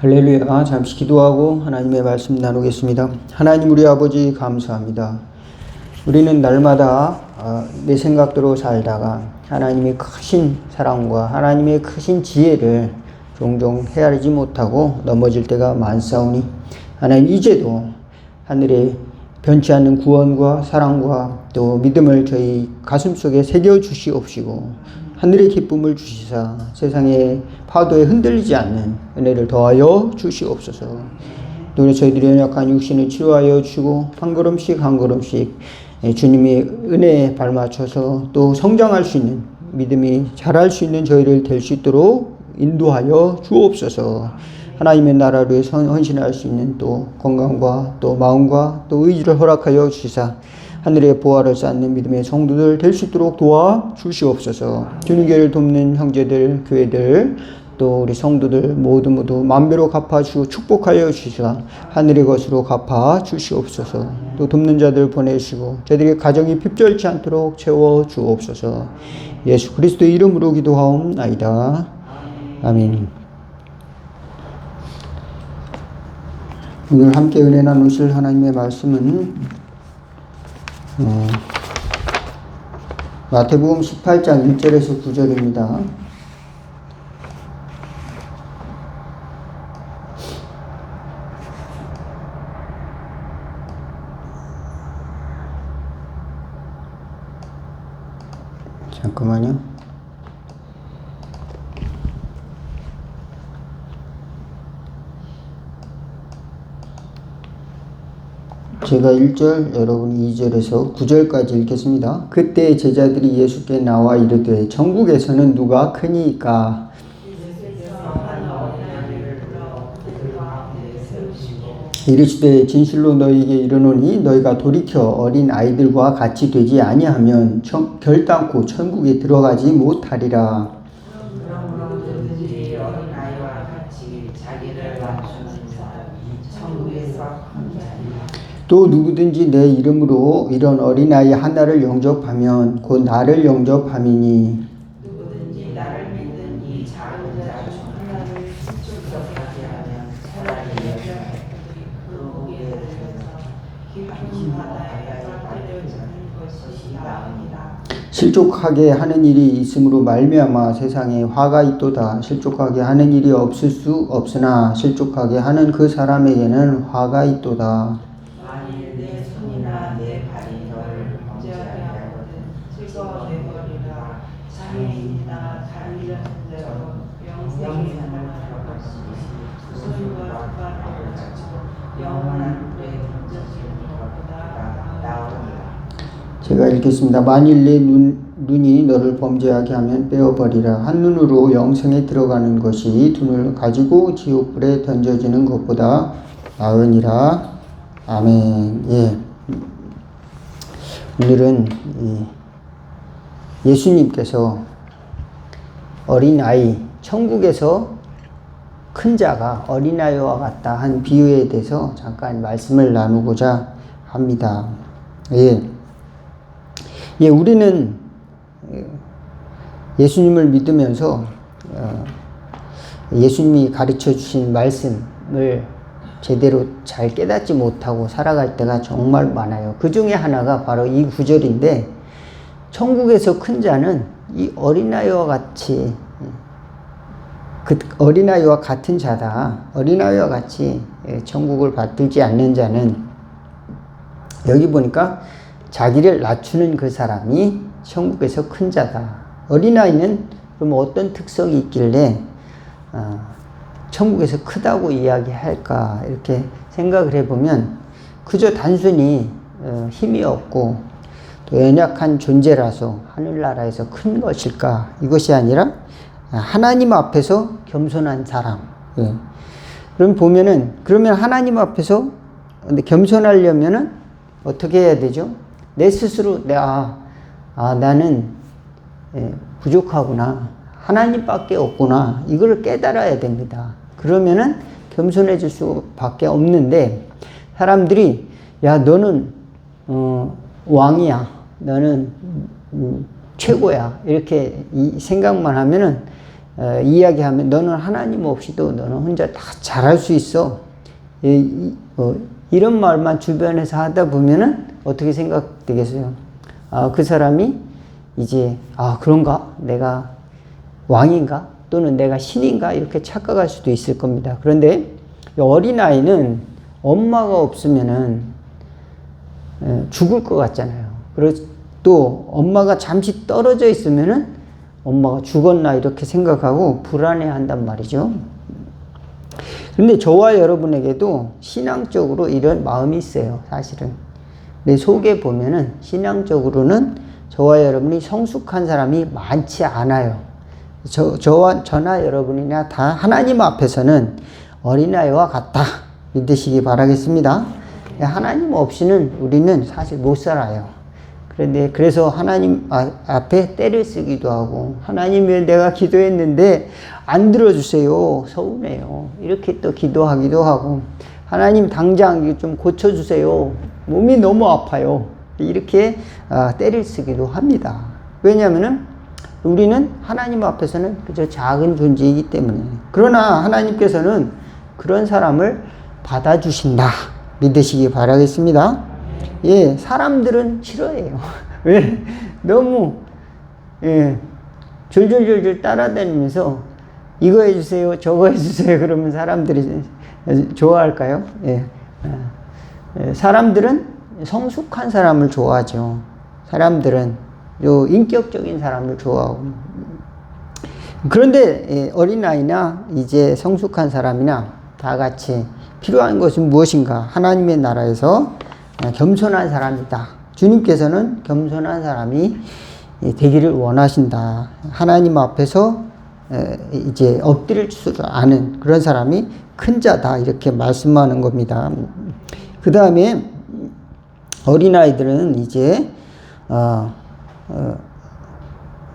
할렐루야. 잠시 기도하고 하나님의 말씀 나누겠습니다. 하나님 우리 아버지 감사합니다. 우리는 날마다 내 생각대로 살다가 하나님의 크신 사랑과 하나님의 크신 지혜를 종종 헤아리지 못하고 넘어질 때가 많사오니 하나님 이제도 하늘에 변치 않는 구원과 사랑과 또 믿음을 저희 가슴속에 새겨 주시옵시고 하늘의 기쁨을 주시사 세상의 파도에 흔들리지 않는 은혜를 더하여 주시옵소서. 또 저희들의 연약한 육신을 치료하여 주시고 한 걸음씩 한 걸음씩 주님의 은혜에 발맞춰서 또 성장할 수 있는 믿음이 자랄 수 있는 저희를 될 수 있도록 인도하여 주옵소서. 하나님의 나라를 위해 헌신할 수 있는 또 건강과 또 마음과 또 의지를 허락하여 주시사 하늘의 보화를 쌓는 믿음의 성도들 될 수 있도록 도와 주시옵소서. 주님교회를 돕는 형제들, 교회들, 또 우리 성도들 모두 만배로 갚아주시고 축복하여 주시사 하늘의 것으로 갚아 주시옵소서. 또 돕는 자들 보내시고 저들의 가정이 핍절치 않도록 채워 주옵소서. 예수 그리스도의 이름으로 기도하옵나이다. 아멘. 오늘 함께 은혜 나누실 하나님의 말씀은 마태복음 18장 1절에서 9절입니다. 잠깐만요. 제가 1절, 여러분이 2절에서 9절까지 읽겠습니다. 그때 제자들이 예수께 나와 이르되 천국에서는 누가 크니까? 이르시되 진실로 너희에게 이르노니 너희가 돌이켜 어린 아이들과 같이 되지 아니하면 결단코 천국에 들어가지 못하리라. 또 누구든지 내 이름으로 이런 어린아이 하나를 영접하면 곧 나를 영접함이니 누구든지 나를 믿는 이 작은 자 중 하나를 실족하게 하면 차라리 그에게서 깊은 바다에 떨어뜨려지는 것이 나으니라. 실족하게 하는 일이 있음으로 말미암아 세상에 화가 있도다. 실족하게 하는 일이 없을 수 없으나 실족하게 하는 그 사람에게는 화가 있도다. 제가 읽겠습니다. 만일 내 눈이 너를 범죄하게 하면 빼어버리라. 한 눈으로 영생에 들어가는 것이 두 눈을 가지고 지옥불에 던져지는 것보다 나으니라. 아멘. 예. 오늘은 예수님께서 어린아이, 천국에서 큰 자가 어린아이와 같다 한 비유에 대해서 잠깐 말씀을 나누고자 합니다. 예, 우리는 예수님을 믿으면서 예수님이 가르쳐 주신 말씀을 제대로 잘 깨닫지 못하고 살아갈 때가 정말 많아요. 그 중에 하나가 바로 이 구절인데, 천국에서 큰 자는 이 어린아이와 같이, 그 어린아이와 같은 자다. 어린아이와 같이 천국을 받들지 않는 자는, 여기 보니까 자기를 낮추는 그 사람이 천국에서 큰 자다. 어린아이는 그럼 어떤 특성이 있길래 천국에서 크다고 이야기할까, 이렇게 생각을 해보면 그저 단순히 힘이 없고 또 연약한 존재라서 하늘나라에서 큰 것일까, 이것이 아니라 하나님 앞에서 겸손한 사람. 그럼 보면은, 그러면 하나님 앞에서 겸손하려면은 어떻게 해야 되죠? 내 스스로 나는 부족하구나, 하나님밖에 없구나, 이걸 깨달아야 됩니다. 그러면은 겸손해질 수밖에 없는데, 사람들이 야 너는 왕이야, 너는 최고야, 이렇게 이 생각만 하면은 이야기하면 너는 하나님 없이도 너는 혼자 다 잘할 수 있어. 이런 말만 주변에서 하다 보면은 어떻게 생각되겠어요? 그 사람이 이제 그런가? 내가 왕인가? 또는 내가 신인가? 이렇게 착각할 수도 있을 겁니다. 그런데 어린아이는 엄마가 없으면은 죽을 것 같잖아요. 그래서 또 엄마가 잠시 떨어져 있으면은 엄마가 죽었나 이렇게 생각하고 불안해 한단 말이죠. 그런데 저와 여러분에게도 신앙적으로 이런 마음이 있어요. 사실은 내 속에 보면은 신앙적으로는 저와 여러분이 성숙한 사람이 많지 않아요. 저나 여러분이나 다 하나님 앞에서는 어린아이와 같다 믿으시기 바라겠습니다. 하나님 없이는 우리는 사실 못 살아요. 그래서 하나님 앞에 때를 쓰기도 하고, 하나님 왜 내가 기도했는데 안 들어주세요, 서운해요, 이렇게 또 기도하기도 하고, 하나님 당장 좀 고쳐주세요, 몸이 너무 아파요, 이렇게 때를 쓰기도 합니다. 왜냐하면은 우리는 하나님 앞에서는 그저 작은 존재이기 때문에. 그러나 하나님께서는 그런 사람을 받아주신다 믿으시기 바라겠습니다. 예, 사람들은 싫어해요. 왜? 너무, 졸졸졸졸 따라다니면서 이거 해주세요, 저거 해주세요, 그러면 사람들이 좋아할까요? 사람들은 성숙한 사람을 좋아하죠. 사람들은 인격적인 사람을 좋아하고. 그런데 어린아이나 이제 성숙한 사람이나 다 같이 필요한 것은 무엇인가? 하나님의 나라에서 겸손한 사람이다. 주님께서는 겸손한 사람이 되기를 원하신다. 하나님 앞에서 이제 엎드릴 줄 아는 그런 사람이 큰 자다. 이렇게 말씀하는 겁니다. 그 다음에 어린아이들은 이제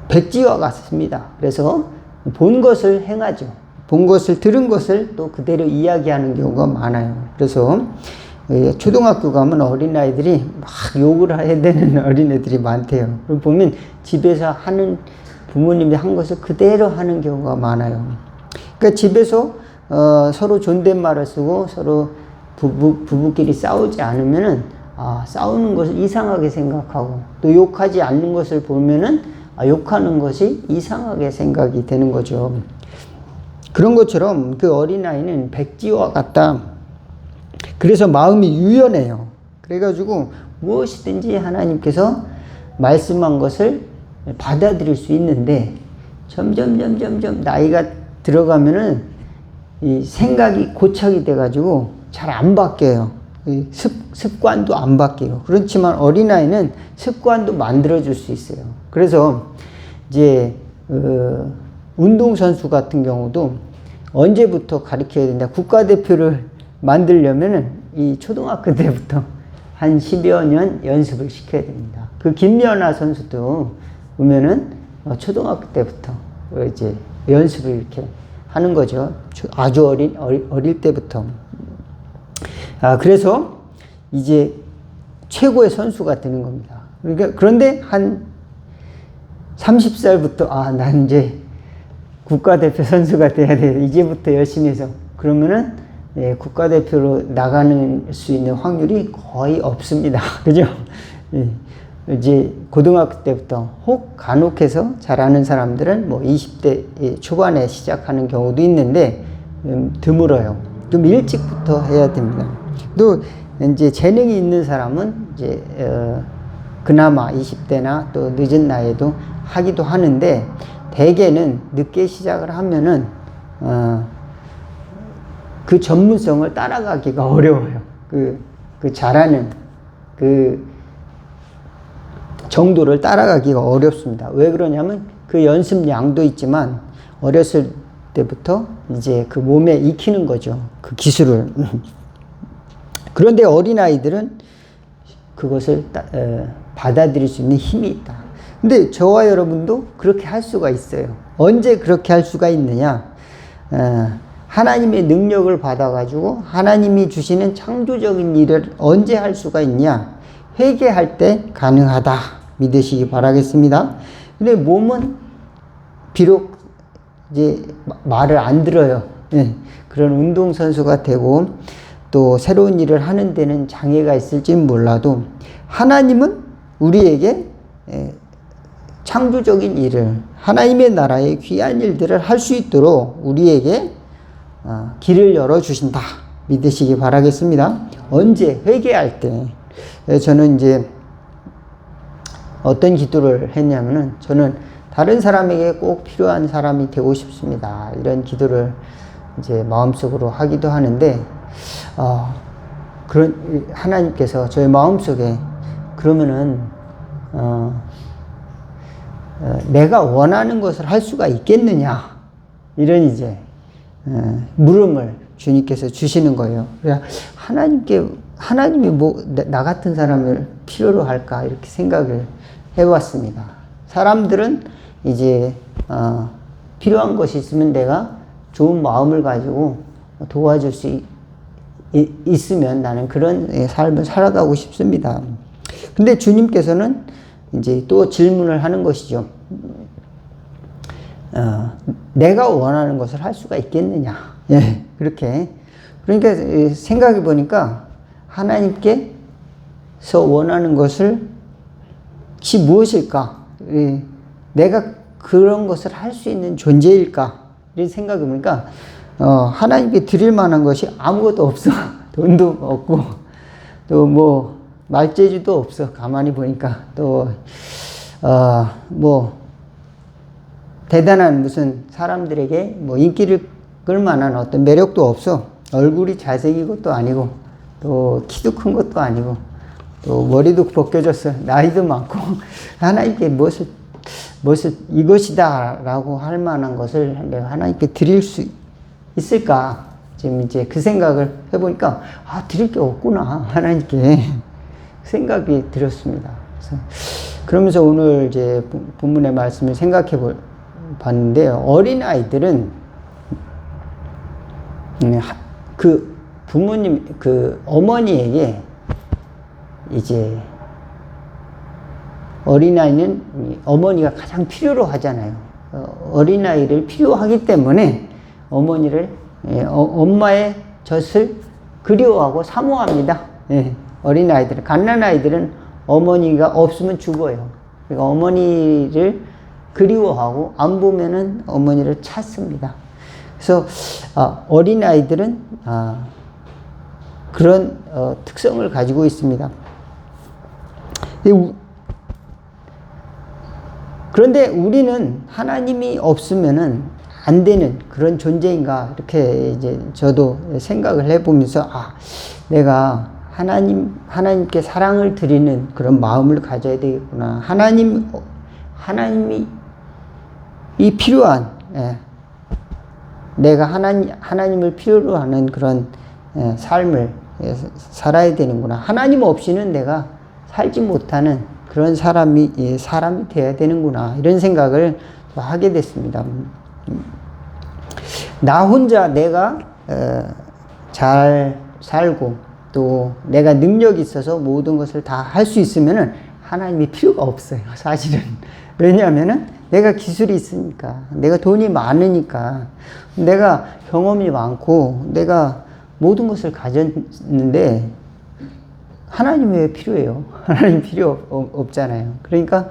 백지와 같습니다. 그래서 본 것을 행하죠. 본 것을, 들은 것을 또 그대로 이야기하는 경우가 많아요. 그래서 초등학교 가면 어린아이들이 막 욕을 해야 되는 어린애들이 많대요. 그걸 보면 집에서 하는, 부모님이 한 것을 그대로 하는 경우가 많아요. 그러니까 집에서 서로 존댓말을 쓰고 서로 부부끼리 싸우지 않으면은 싸우는 것을 이상하게 생각하고, 또 욕하지 않는 것을 보면은 욕하는 것이 이상하게 생각이 되는 거죠. 그런 것처럼 그 어린아이는 백지와 같다. 그래서 마음이 유연해요. 그래가지고 무엇이든지 하나님께서 말씀한 것을 받아들일 수 있는데, 점점 나이가 들어가면은 이 생각이 고착이 돼가지고 잘 안 바뀌어요. 습관도 안 바뀌고. 그렇지만 어린아이는 습관도 만들어줄 수 있어요. 그래서 이제 운동선수 같은 경우도 언제부터 가르쳐야 된다. 국가대표를 만들려면은 이 초등학교 때부터 한 10여 년 연습을 시켜야 됩니다. 그 김연아 선수도 보면은 초등학교 때부터 이제 연습을 이렇게 하는 거죠. 아주 어릴 때부터. 그래서 이제 최고의 선수가 되는 겁니다. 그러니까 그런데 한 30살부터 난 이제 국가대표 선수가 돼야 돼. 이제부터 열심히 해서. 그러면은 국가대표로 나가는 수 있는 확률이 거의 없습니다. 그죠? 이제 고등학교 때부터 혹 간혹해서 잘하는 사람들은 뭐 20대 초반에 시작하는 경우도 있는데 드물어요. 좀 일찍부터 해야 됩니다. 또 이제 재능이 있는 사람은 이제 그나마 20대나 또 늦은 나이에도 하기도 하는데, 대개는 늦게 시작을 하면은 그 전문성을 따라가기가 어려워요. 그 잘하는 그 정도를 따라가기가 어렵습니다. 왜 그러냐면 그 연습량도 있지만 어렸을 때부터 이제 그 몸에 익히는 거죠. 그 기술을. 그런데 어린아이들은 그것을 받아들일 수 있는 힘이 있다. 근데 저와 여러분도 그렇게 할 수가 있어요. 언제 그렇게 할 수가 있느냐? 하나님의 능력을 받아가지고 하나님이 주시는 창조적인 일을 언제 할 수가 있냐? 회개할 때 가능하다 믿으시기 바라겠습니다. 근데 몸은 비록 이제 말을 안 들어요. 예. 그런 운동선수가 되고 또 새로운 일을 하는 데는 장애가 있을지는 몰라도 하나님은 우리에게 창조적인 일을 하나님의 나라의 귀한 일들을 할 수 있도록 우리에게 길을 열어주신다 믿으시기 바라겠습니다. 언제? 회개할 때. 저는 이제 어떤 기도를 했냐면은 저는 다른 사람에게 꼭 필요한 사람이 되고 싶습니다. 이런 기도를 이제 마음속으로 하기도 하는데 그런 하나님께서 저의 마음속에 그러면은 내가 원하는 것을 할 수가 있겠느냐 이런 이제 물음을 주님께서 주시는 거예요. 그래야 하나님이 뭐 나 같은 사람을 필요로 할까 이렇게 생각을 해왔습니다. 사람들은 이제 필요한 것이 있으면 내가 좋은 마음을 가지고 도와줄 수 있으면 나는 그런 삶을 살아가고 싶습니다. 근데 주님께서는 이제 또 질문을 하는 것이죠. 내가 원하는 것을 할 수가 있겠느냐. 예, 그렇게. 그러니까 생각해 보니까 하나님께서 원하는 것을 무엇일까? 예, 내가 그런 것을 할 수 있는 존재일까? 이런 생각해 보니까 하나님께 드릴 만한 것이 아무것도 없어. 돈도 없고 또 뭐 말재주도 없어. 가만히 보니까 또 뭐 대단한 무슨 사람들에게 뭐 인기를 끌 만한 어떤 매력도 없어. 얼굴이 잘생긴 것도 아니고 또 키도 큰 것도 아니고 또 머리도 벗겨졌어. 나이도 많고 하나님께 무엇을 이것이다 라고 할 만한 것을 내가 하나님께 드릴 수 있을까? 지금 이제 그 생각을 해보니까 드릴 게 없구나. 하나님께 생각이 들었습니다. 그러면서 오늘 이제 본문의 말씀을 생각해 봤는데요. 어린아이들은 그 부모님, 그 어머니에게 이제 어린아이는 어머니가 가장 필요로 하잖아요. 어린아이를 필요하기 때문에 어머니를, 엄마의 젖을 그리워하고 사모합니다. 예, 어린아이들은. 갓난아이들은 어머니가 없으면 죽어요. 그러니까 어머니를 그리워하고 안 보면은 어머니를 찾습니다. 그래서 어린아이들은 그런 특성을 가지고 있습니다. 그런데 우리는 하나님이 없으면은 안 되는 그런 존재인가 이렇게 이제 저도 생각을 해보면서 내가 하나님께 사랑을 드리는 그런 마음을 가져야 되겠구나. 하나님이 이 필요한 내가 하나님을 필요로 하는 그런 삶을 살아야 되는구나. 하나님 없이는 내가 살지 못하는 그런 사람이 돼야 되는구나. 이런 생각을 하게 됐습니다. 나 혼자 내가 잘 살고 또 내가 능력이 있어서 모든 것을 다 할 수 있으면은 하나님이 필요가 없어요. 사실은. 왜냐하면은 내가 기술이 있으니까, 내가 돈이 많으니까, 내가 경험이 많고, 내가 모든 것을 가졌는데 하나님이 왜 필요해요? 하나님 필요 없잖아요. 그러니까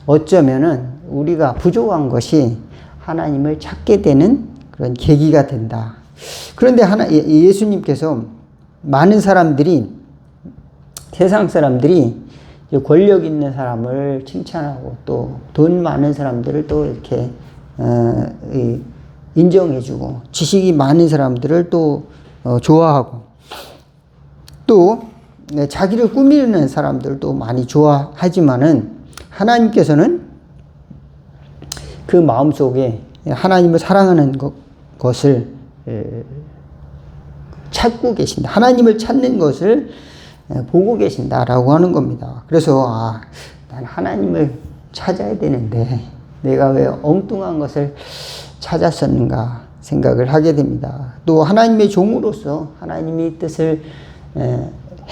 어쩌면은 우리가 부족한 것이 하나님을 찾게 되는 그런 계기가 된다. 그런데 예수님께서 많은 사람들이, 세상 사람들이 권력 있는 사람을 칭찬하고 또 돈 많은 사람들을 또 이렇게 인정해주고 지식이 많은 사람들을 또 좋아하고 또 자기를 꾸미는 사람들도 많이 좋아하지만은 하나님께서는 그 마음속에 하나님을 사랑하는 것을 찾고 계신다. 하나님을 찾는 것을 보고 계신다라고 하는 겁니다. 그래서 난 하나님을 찾아야 되는데 내가 왜 엉뚱한 것을 찾았었는가 생각을 하게 됩니다. 또 하나님의 종으로서 하나님의 뜻을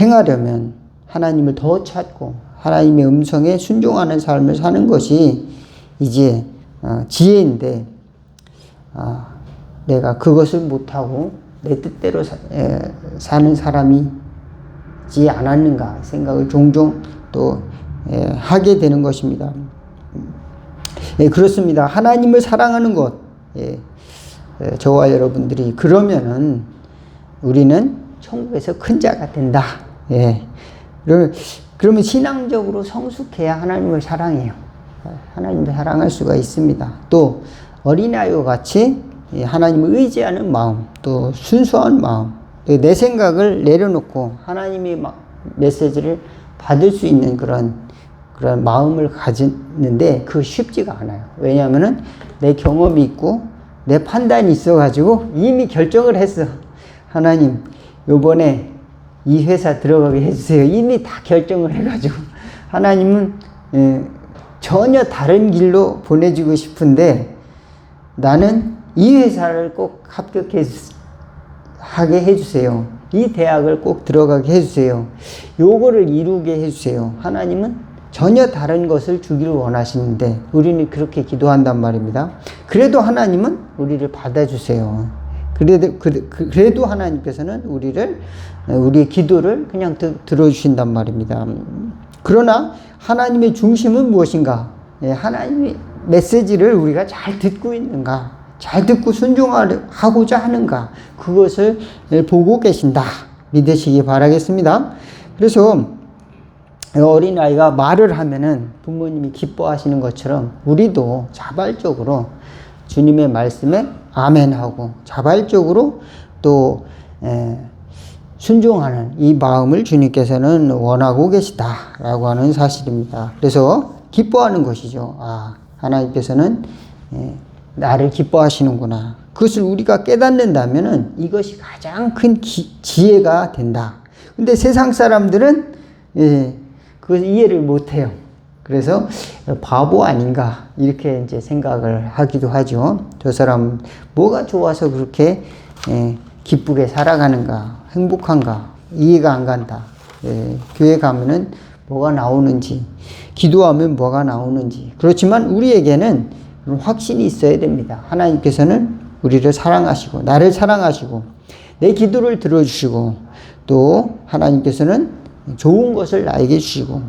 행하려면 하나님을 더 찾고 하나님의 음성에 순종하는 삶을 사는 것이 이제 지혜인데 내가 그것을 못하고 내 뜻대로 사는 사람이지 않았는가 생각을 종종 또 하게 되는 것입니다. 그렇습니다. 하나님을 사랑하는 것, 저와 여러분들이 그러면은 우리는 천국에서 큰 자가 된다. 그러면 신앙적으로 성숙해야 하나님을 사랑해요. 하나님을 사랑할 수가 있습니다. 또 어린아이와 같이 하나님을 의지하는 마음, 또 순수한 마음, 내 생각을 내려놓고 하나님의 메시지를 받을 수 있는 그런 마음을 가지는데 그 쉽지가 않아요. 왜냐하면은 내 경험이 있고 내 판단이 있어가지고 이미 결정을 했어. 하나님, 요번에 이 회사 들어가게 해주세요. 이미 다 결정을 해가지고 하나님은 전혀 다른 길로 보내주고 싶은데 나는 이 회사를 꼭 합격하게 해주세요. 이 대학을 꼭 들어가게 해주세요. 요거를 이루게 해주세요. 하나님은 전혀 다른 것을 주기를 원하시는데 우리는 그렇게 기도한단 말입니다. 그래도 하나님은 우리를 받아주세요. 그래도 하나님께서는 우리의 기도를 그냥 들어주신단 말입니다. 그러나 하나님의 중심은 무엇인가? 하나님의 메시지를 우리가 잘 듣고 있는가? 잘 듣고 순종하고자 하는가? 그것을 보고 계신다. 믿으시기 바라겠습니다. 그래서 어린아이가 말을 하면은 부모님이 기뻐하시는 것처럼 우리도 자발적으로 주님의 말씀에 아멘하고 자발적으로 또 순종하는 이 마음을 주님께서는 원하고 계시다라고 하는 사실입니다. 그래서 기뻐하는 것이죠. 하나님께서는 나를 기뻐하시는구나. 그것을 우리가 깨닫는다면은 이것이 가장 큰 지혜가 된다. 근데 세상 사람들은 그것을 이해를 못해요. 그래서 바보 아닌가 이렇게 이제 생각을 하기도 하죠. 저 사람 뭐가 좋아서 그렇게 기쁘게 살아가는가, 행복한가 이해가 안 간다. 교회 가면은 뭐가 나오는지, 기도하면 뭐가 나오는지. 그렇지만 우리에게는 확신이 있어야 됩니다. 하나님께서는 우리를 사랑하시고 나를 사랑하시고 내 기도를 들어주시고 또 하나님께서는 좋은 것을 나에게 주시고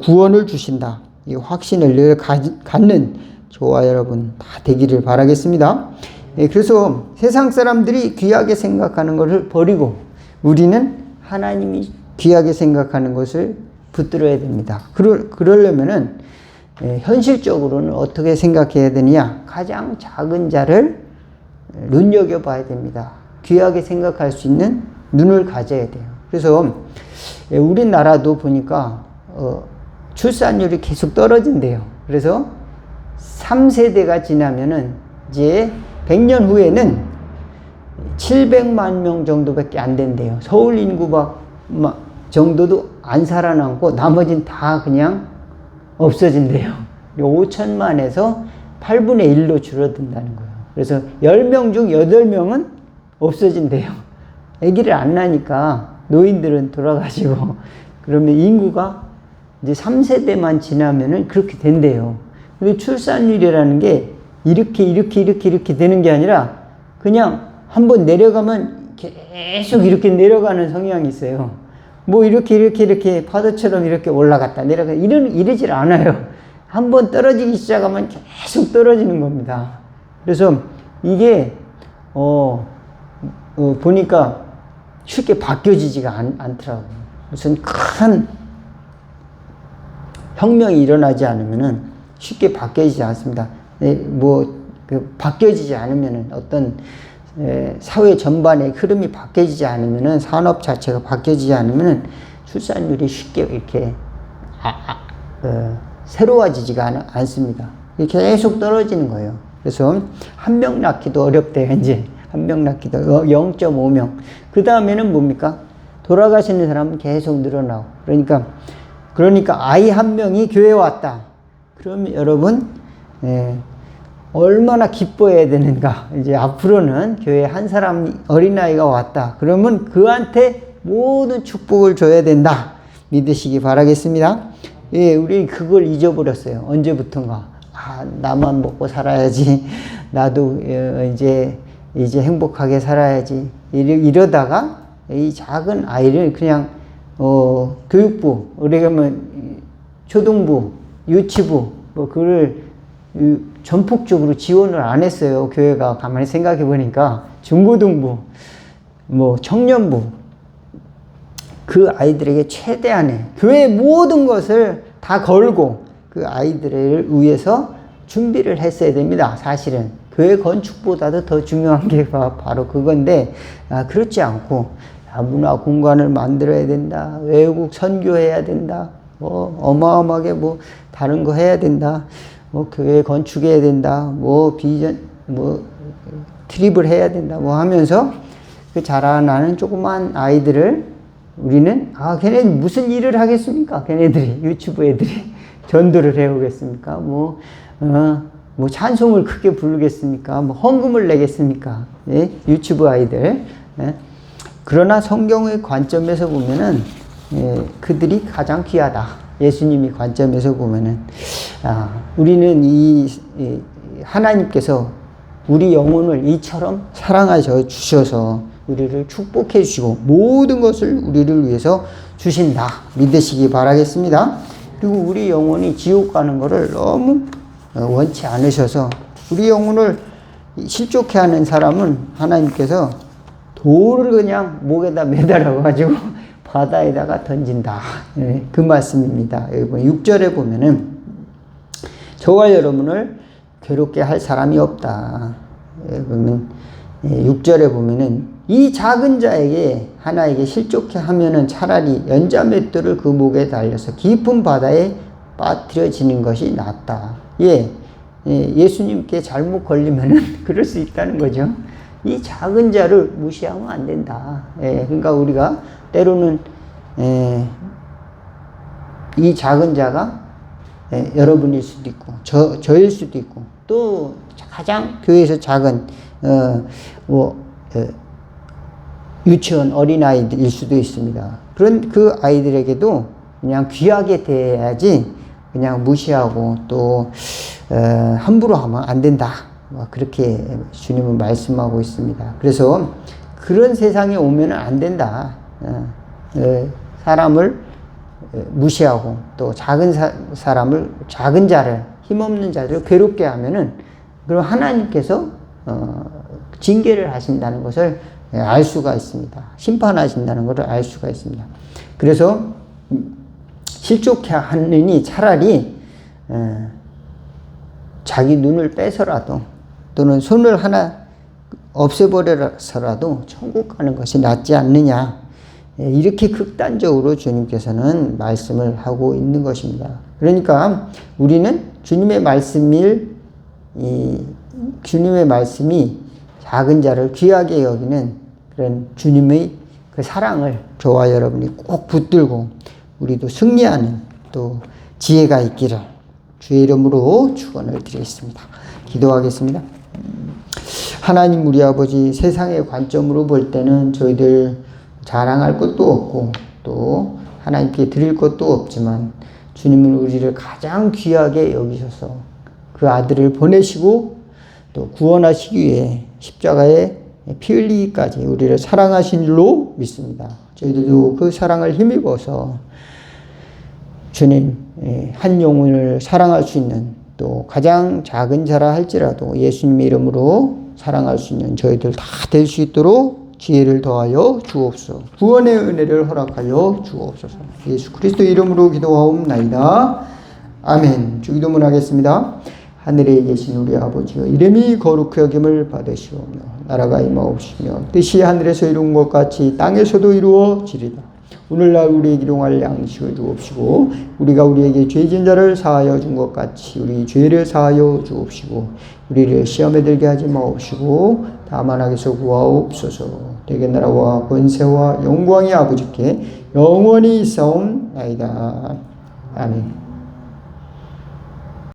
구원을 주신다. 이 확신을 늘 갖는 저와 여러분 다 되기를 바라겠습니다. 그래서 세상 사람들이 귀하게 생각하는 것을 버리고 우리는 하나님이 귀하게 생각하는 것을 붙들어야 됩니다. 그러려면은 현실적으로는 어떻게 생각해야 되느냐? 가장 작은 자를 눈여겨봐야 됩니다. 귀하게 생각할 수 있는 눈을 가져야 돼요. 그래서 우리나라도 보니까 출산율이 계속 떨어진대요. 그래서 3세대가 지나면은 이제 100년 후에는 700만 명 정도밖에 안 된대요. 서울 인구 정도도 안 살아남고 나머지는 다 그냥 없어진대요. 5천만에서 8분의 1로 줄어든다는 거예요. 그래서 10명 중 8명은 없어진대요. 아기를 안 낳으니까 노인들은 돌아가시고 그러면 인구가 이제 3세대만 지나면은 그렇게 된대요. 근데 출산율이라는 게 이렇게 되는 게 아니라 그냥 한번 내려가면 계속 이렇게 내려가는 성향이 있어요. 뭐 이렇게 파도처럼 이렇게 올라갔다 내려갔다 이러질 않아요. 한번 떨어지기 시작하면 계속 떨어지는 겁니다. 그래서 이게 보니까 쉽게 바뀌어지지가 않더라고요. 무슨 큰 혁명이 일어나지 않으면은 쉽게 바뀌어지지 않습니다. 바뀌어지지 않으면은 어떤 사회 전반의 흐름이 바뀌어지지 않으면은 산업 자체가 바뀌어지지 않으면은 출산율이 쉽게 이렇게 새로워지지가 않습니다. 계속 떨어지는 거예요. 그래서 한 명 낳기도 어렵대요. 이제 한 명 낳기도 0.5명. 그 다음에는 뭡니까? 돌아가시는 사람은 계속 늘어나고. 그러니까 아이 한 명이 교회에 왔다. 그러면 여러분 얼마나 기뻐해야 되는가. 이제 앞으로는 교회에 한 사람 어린아이가 왔다. 그러면 그한테 모든 축복을 줘야 된다. 믿으시기 바라겠습니다. 우리 그걸 잊어버렸어요. 언제부턴가. 나만 먹고 살아야지. 나도 이제 행복하게 살아야지. 이러다가 이 작은 아이를 그냥 교육부, 우리가 뭐 초등부, 유치부 뭐 그걸 전폭적으로 지원을 안 했어요. 교회가. 가만히 생각해 보니까 중고등부, 뭐 청년부, 그 아이들에게 최대한의 교회의 모든 것을 다 걸고 그 아이들을 위해서 준비를 했어야 됩니다. 사실은 교회 건축보다도 더 중요한 게 바로 그건데, 그렇지 않고 문화 공간을 만들어야 된다, 외국 선교해야 된다, 뭐 어마어마하게 뭐 다른 거 해야 된다, 뭐 교회 건축해야 된다, 뭐 비전, 뭐 트립을 해야 된다, 뭐 하면서 그 자라나는 조그만 아이들을 우리는 걔네 무슨 일을 하겠습니까? 걔네들이 유치부 애들이 전도를 해오겠습니까? 뭐 찬송을 크게 부르겠습니까? 뭐 헌금을 내겠습니까? 예? 유치부 아이들. 예? 그러나 성경의 관점에서 보면은 그들이 가장 귀하다. 예수님이 관점에서 보면은 우리는 하나님께서 우리 영혼을 이처럼 사랑하셔 주셔서 우리를 축복해 주시고 모든 것을 우리를 위해서 주신다. 믿으시기 바라겠습니다. 그리고 우리 영혼이 지옥 가는 것을 너무 원치 않으셔서 우리 영혼을 실족해 하는 사람은 하나님께서 돌을 그냥 목에다 매달아 가지고 바다에다가 던진다. 그 말씀입니다. 여기 6절에 보면은 저와 여러분을 괴롭게 할 사람이 없다. 그러면 6절에 보면은 이 작은 자에게 하나에게 실족해 하면은 차라리 연자맷돌을 그 목에 달려서 깊은 바다에 빠뜨려지는 것이 낫다. 예수님께 잘못 걸리면은 그럴 수 있다는 거죠. 이 작은 자를 무시하면 안 된다. 그러니까 우리가 때로는 이 작은 자가 여러분일 수도 있고 저일 수도 있고 또 가장 교회에서 작은 유치원 어린아이들일 수도 있습니다. 그런 그 아이들에게도 그냥 귀하게 대해야지 그냥 무시하고 또 함부로 하면 안 된다. 그렇게 주님은 말씀하고 있습니다. 그래서 그런 세상에 오면 안 된다. 사람을 무시하고 또 작은 사람을, 작은 자를, 힘없는 자를 괴롭게 하면은 그럼 하나님께서 징계를 하신다는 것을 알 수가 있습니다. 심판하신다는 것을 알 수가 있습니다. 그래서 실족해 하느니 차라리 자기 눈을 빼서라도 또는 손을 하나 없애버려서라도 천국 가는 것이 낫지 않느냐. 이렇게 극단적으로 주님께서는 말씀을 하고 있는 것입니다. 그러니까 우리는 주님의 말씀이 작은 자를 귀하게 여기는 그런 주님의 그 사랑을 저와 여러분이 꼭 붙들고 우리도 승리하는 또 지혜가 있기를 주의 이름으로 축원을 드리겠습니다. 기도하겠습니다. 하나님 우리 아버지, 세상의 관점으로 볼 때는 저희들 자랑할 것도 없고 또 하나님께 드릴 것도 없지만 주님은 우리를 가장 귀하게 여기셔서 그 아들을 보내시고 또 구원하시기 위해 십자가에 피 흘리기까지 우리를 사랑하신 줄로 믿습니다. 저희들도 그 사랑을 힘입어서 주님 한 영혼을 사랑할 수 있는 또 가장 작은 자라 할지라도 예수님의 이름으로 사랑할 수 있는 저희들 다 될 수 있도록 지혜를 더하여 주옵소서. 구원의 은혜를 허락하여 주옵소서. 예수 그리스도 이름으로 기도하옵나이다. 아멘. 주기도문 하겠습니다. 하늘에 계신 우리 아버지여, 이름이 거룩히 여김을 받으시오며 나라가 임하옵시며 뜻이 하늘에서 이룬 것 같이 땅에서도 이루어지리다. 오늘날 우리에게 일용할 양식을 주옵시고 우리가 우리에게 죄진 자를 사하여 준 것 같이 우리 죄를 사하여 주옵시고 우리를 시험에 들게 하지 마옵시고 다만 악에서 구하옵소서. 대개 나라와 권세와 영광이 아버지께 영원히 있사옵나이다. 아멘.